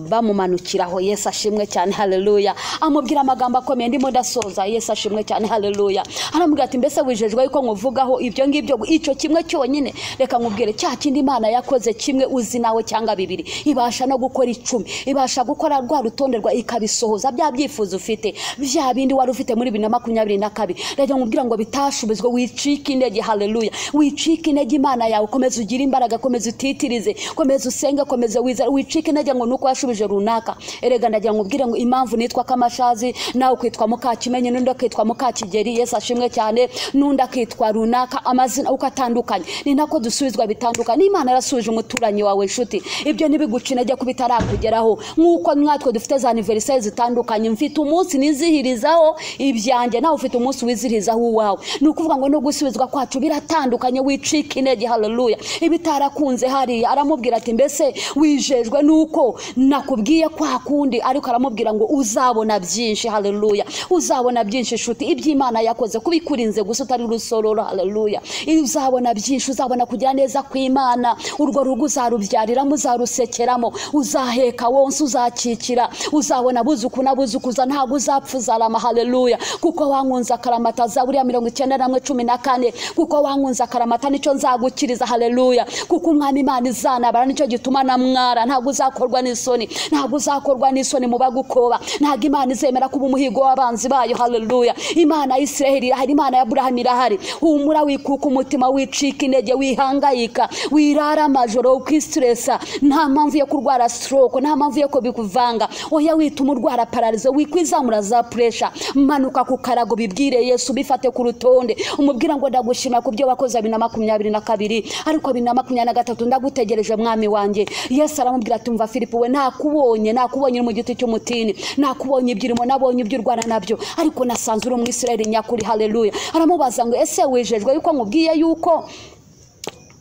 bamumanukiraho. Yesu ashimwe cyane, haleluya. Amubwira amagambo akomeye ndimo ndasoza. Yesu ashimwe cyane, haleluya. Aramubwira ati mbese wijejwe yuko nkuvugaho ibyo ngibyo icyo kimwe cyonyine? Reka nkubwire cya kindi Imana yakoze kimwe uzi nawe cyangwa bibiri, ibasha no gukora 10, ibasha gukora rwa rutonde rwa ikabisohoza bya byifuzo ufite, bya bindi wari ufite muri 2022. Reka nkubwira ngo bitashubizwe, wicika intege, haleluya. Wicika intege, Imana yawe komeza ugira imbaraga, komeza utitirize, komeza usenge, komeza wizera, wicika intege ngo nuko yashubije runaka. Erega ndagira nkubwire ngo impamvu nitwa kamashazi nawe kwitwa mukakimenye n'undi akitwa mukakigeri. Yesu ashimwe cyane, n'undi akitwa runaka, amazina ukatandukanye, ni nako dusubizwa bitandukanye. Imana yarasubije umuturanyi wawe nshuti, ibyo nibiguca intege kubitarakugeraho. Nkuko mwatwe dufite za anniversaire zitandukanye, mfite umunsi nizihirizaho ibyanjye, nawe ufite umunsi wizihirizaho uwawe. Ni ukuvuga ngo no gusubizwa kwacu biratandukanye, wicika intege, haleluya. Ibitarakunze hari aramubwira ati mbese wijejwe nuko nakubwiye kwa kundi, ariko aramubwira ngo uzabona byinshi, haleluya. Uzabona byinshi nshuti, iby'Imana yakoze kubikurinze gusa utari rusororo, haleluya. Uzabona byinshi, uzabona kugira neza kw'Imana. Urwo rugo uzarubyarira, muzarusekeramo, uzaheka wonse, uzakikira, uzabona buzuku na buzukuza, ntago uzapfuzarama, haleluya. Kuko wankunze akaramata, Zaburi ya 91:14, kuko wankunze akaramata nicyo nzagukiriza, haleluya. Kuko umwami Imana izanabara nicyo gituma namwara, ntago uzakorwa n'isoni, ntago uzakorwa n'isoni mu bagukoba. Ntago Imana izemera kuba umuhigo w'abanzi bayo, haleluya. Imana ya Israeli irahari, Imana ya Abraham irahari. Humura, wikuka umutima, wicika intege, wihangayika, wirara amajoro, ukwistressa. Nta mpamvu yo kurwara stroke, nta mpamvu yo kubikuvanga. Oya wituma urwara paralize, wikwizamura za pressure. Manuka ku karago, bibwire Yesu, bifate ku rutonde, umubwira ngo ndagushima ku byo wakoze 2022, ariko 2023 ndagutegereje mwami wanjye. Yesu aramubwira ati umva Filipo, we nakubonye mu giti cy'umutini, nakubonye ibyirimo, nabonye iby'urwana nabyo, ariko nasanze uri umwisirayeli nyakuri, haleluya. Aramubaza ngo ese wijejwe yuko nkubwiye yuko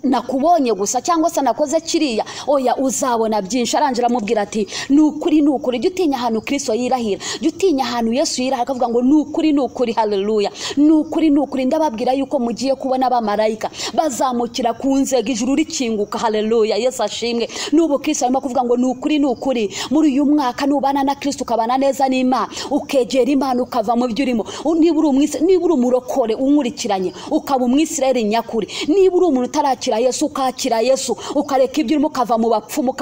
nakubonye gusa cyangwa se nakoze kiriya? Oya, uzabona byinshi. Arangira amubwira ati nukuri jutinya ahantu Christo yirahira, jutinya ahantu Yesu yirahira, akavuga ngo nukuri, haleluya. Nukuri ndababwira yuko mugiye kubona abamarayika bazamukira ku nzego, ijuru rikinguka, haleluya. Yesu ashimwe. Nubu Christo arimo kuvuga ngo nukuri muri uyu mwaka nubana na Christo, ukabana neza n'Imana, ukegera Imana, ukava mu byo urimo. Niba uri umurokore unkurikiranye, ukaba umwisirayeli nyakuri, niba uri umuntu utarakira Yesu, ukakira Yesu, ukareka ibyo urimo, ukava mu bapfumu,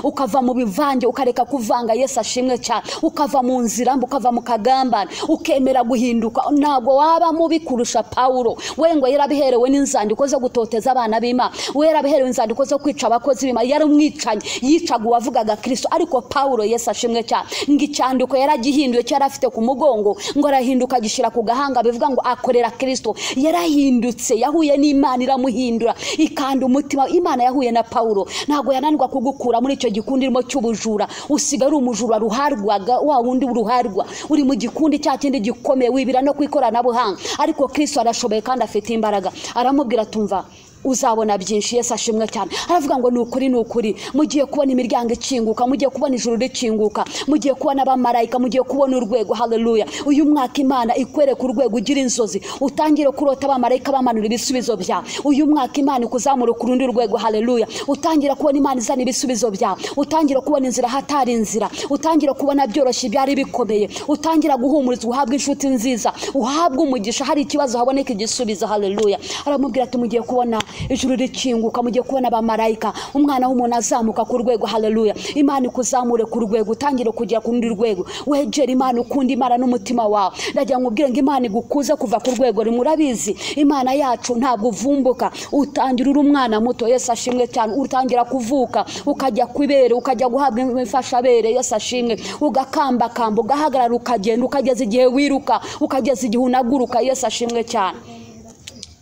ukava mu bivange, ukareka kuvanga. Yesu ashimwe cyane. Ukava mu nzira, ukava mu kagambane, ukemera guhinduka. Ntabwo waba mubi kurusha Paulo. We ngo yarabiherewe n'inzandiko zo gutoteza abana b'Imana, we yarabiherewe inzandiko zo kwica abakozi b'Imana, yari umwicanyi, yicaga uwavugaga Kristo. Ariko Paulo, Yesu ashimwe cyane, ngo icyandiko yaragihinduye, cyari afite ku mugongo, ngo arahinduka agishira ku gahanga, bivuga ngo akorera Kristo. Yarahindutse, yahuye n'Imana iramuhindura, kandi umutima. Imana yahuye na Paulo, ntago yananirwa kugukura muri icyo gikundi irimo cy'ubujura, usigara umujura ruharwaga, wa wundi uruharwa, uri mu gikundi cya kindi gikomeye, wibira no kwikoranabuhanga. Ariko Kristo arashoboye kandi afite imbaraga. Aramubwira tumva uzabona byinshi. Yesu ashimwe cyane. Aravuga ngo nukuri mugiye kubona imiryango ikinguka, mugiye kubona ijuru rikinguka, mugiye kubona abamarayika, mugiye kubona urwego, haleluya. Uyu mwaka Imana ikwereka urwego, ugira inzozi, utangire kurota abamarayika bamanura ibisubizo byawe. Uyu mwaka Imana ikuzamura ku rundi rwego, haleluya. Utangira kubona Imana izana ibisubizo byawe, utangira kubona inzira hatari inzira, utangira kubona byoroshye byari bikomeye, utangira guhumurizwa, uhabwa inshuti nziza, uhabwa umugisha, hari ikibazo haboneka igisubizo, haleluya. Aramubwira ati mugiye kubona ijuru rikinguka, mugiye kubona abamarayika, umwana w'umuntu azamuka ku rwego, haleluya. Imana ikuzamure ku rwego, utangire kugera ku rundi rwego, wegera Imana, ukunda Imana n'umutima wawe. Ndagira nkubwire ngo Imana igukuze kuva ku rwego rimurabizi. Imana yacu ntabwo uvumbuka, utangira uri umwana muto. Yesu ashimwe cyane. Utangira kuvuka, ukajya kwibere, ukajya guhabwa imfashabere. Yesu ashimwe. Ugakamba, ugahagarara, ukagenda, ukageza igihe wiruka, ukageza igihe unaguruka. Yesu ashimwe cyane.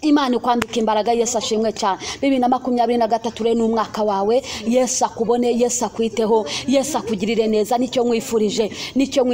Imana ikwambika imbaraga. Yesu ashimwe cyane. 2023 rero n'umwaka wawe. Yesu akubone, Yesu akwiteho, Yesu akugirire neza. Nicyo mwifurije, nicyo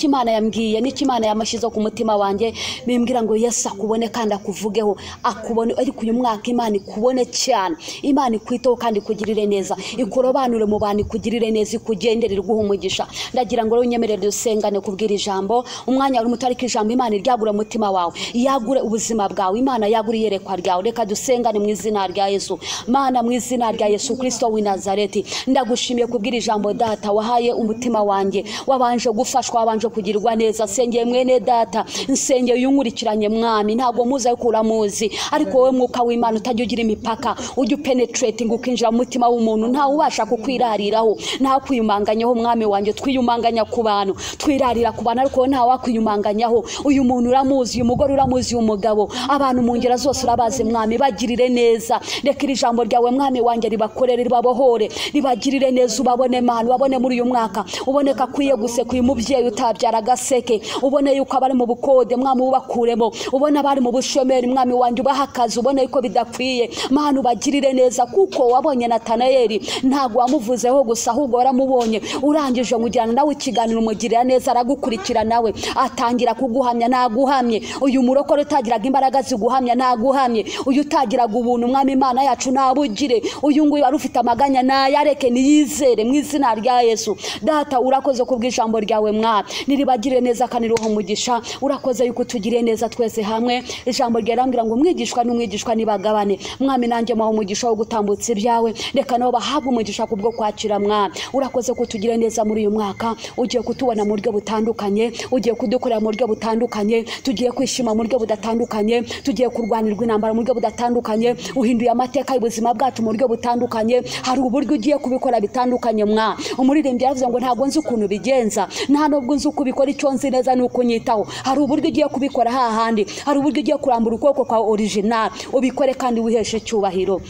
Imana yambwiye, nicyo Imana yamashize ku mutima wanjye, bimbwira ngo Yesu akubone kandi akuvugeho, akubone. Ariko uyu mwaka Imana ikubone cyane, Imana ikwiteho kandi ikugirire neza, ikurobanure mu bantu, ikugirire neza, ikugendere, iguha umugisha. Ndagira ngo rero unyemerere dusengane kubwira ijambo. Umwanya uri mutariki ijambo, Imana iryagura umutima wawe, yagure ubuzima bwawe, Imana yagure buri yerekwa ryawe. Reka dusengane mu izina rya Yesu. Mana mu izina rya Yesu Kristo w'i Nazareti, ndagushimiye kubwira ijambo data wahaye umutima wanjye, wabanje gufashwa, wabanje kugirwa neza. Sengeye mwene data, nsengeye yunkurikiranye mwami, ntabwo muza yukura muzi, ariko wowe mwuka w'Imana utajya ugira imipaka, ujya penetrating ukinjira mu mutima w'umuntu, nta ubasha kukwirariraho, nta kwiyumanganyaho mwami wanjye. Twiyumanganya ku bantu, twirarira ku bantu, ariko nta wakwiyumanganyaho. Uyu muntu uramuzi, uyu mugore uramuzi, uyu mugabo, abantu mu ngera zose urabazi mwami, bagirire neza. Reka iri jambo ryawe mwami wanjye ribakorere, ribabohore, ribagirire neza. Ubabone Mana, ubabone muri uyu mwaka, uboneka kwiye guseka uyu mubyeyi utabyara agaseke, ubone yuko abari mu bukode mwami ubakuremo, ubone abari mu bushomeri mwami wanjye ubaha akazi, ubone yuko bidakwiye Mana ubagirire neza, kuko wabonye Natanayeli ntago wamuvuzeho gusa, ahubwo waramubonye urangije mujyana nawe ikiganiro, umugirira neza, aragukurikira nawe atangira kuguhamya. Naguhamye uyu murokore utagiraga imbaraga ziguhamya, naguhamye uyu utagiraga ubuntu mwami Imana yacu, nabugire uyu nguyu wari ufite amaganya nayareke, niyizere mu izina rya Yesu. Data urakoze kubw'ijambo ryawe mwami, niribagire neza kandi roho umugisha. Urakoze yuko tugiriye neza twese hamwe. Ijambo ryarambwira ngo umwigishwa n'umwigishwa nibagabane mwami, nanjye maho umugisha wo gutambutsa ibyawe, reka nabo bahabwe umugisha kubwo kwakira mwami. Urakoze ko tugire neza muri uyu mwaka, ugiye kutubona mu buryo butandukanye, ugiye kudukorera mu buryo butandukanye, tugiye kwishima mu buryo budatandukanye, tugiye kurwanirwa intambara mu buryo budatandukanye, uhinduye amateka y'ubuzima bwacu mu buryo butandukanye. Hari uburyo ugiye kubikora bitandukanye mwami. Umuririmbyi yavuze ngo ntago nzi ukuntu bigenza, nta nubwo nzi uko ubikora, icyo nzi neza ni uko nyitaho. Hari uburyo ugiye kubikora hahandi, hari uburyo ugiye kurambura ukuboko kwa original, ubikore kandi wiheshe icyubahiro.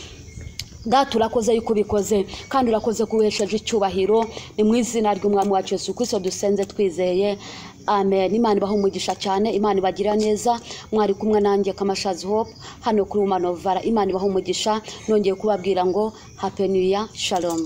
Data urakoze yuko ubikoze kandi urakoze kuwesheje icyubahiro, ni mu izina ry'umwami wacu Yesu Kristo dusenze twizeye, amen. Imana ibaha umugisha cyane, Imana ibagira neza. Mwari kumwe nanjye Kamashazi Hope hano kuri Umanovara. Imana ibaha umugisha, nongeye kubabwira ngo happy new year, shalom.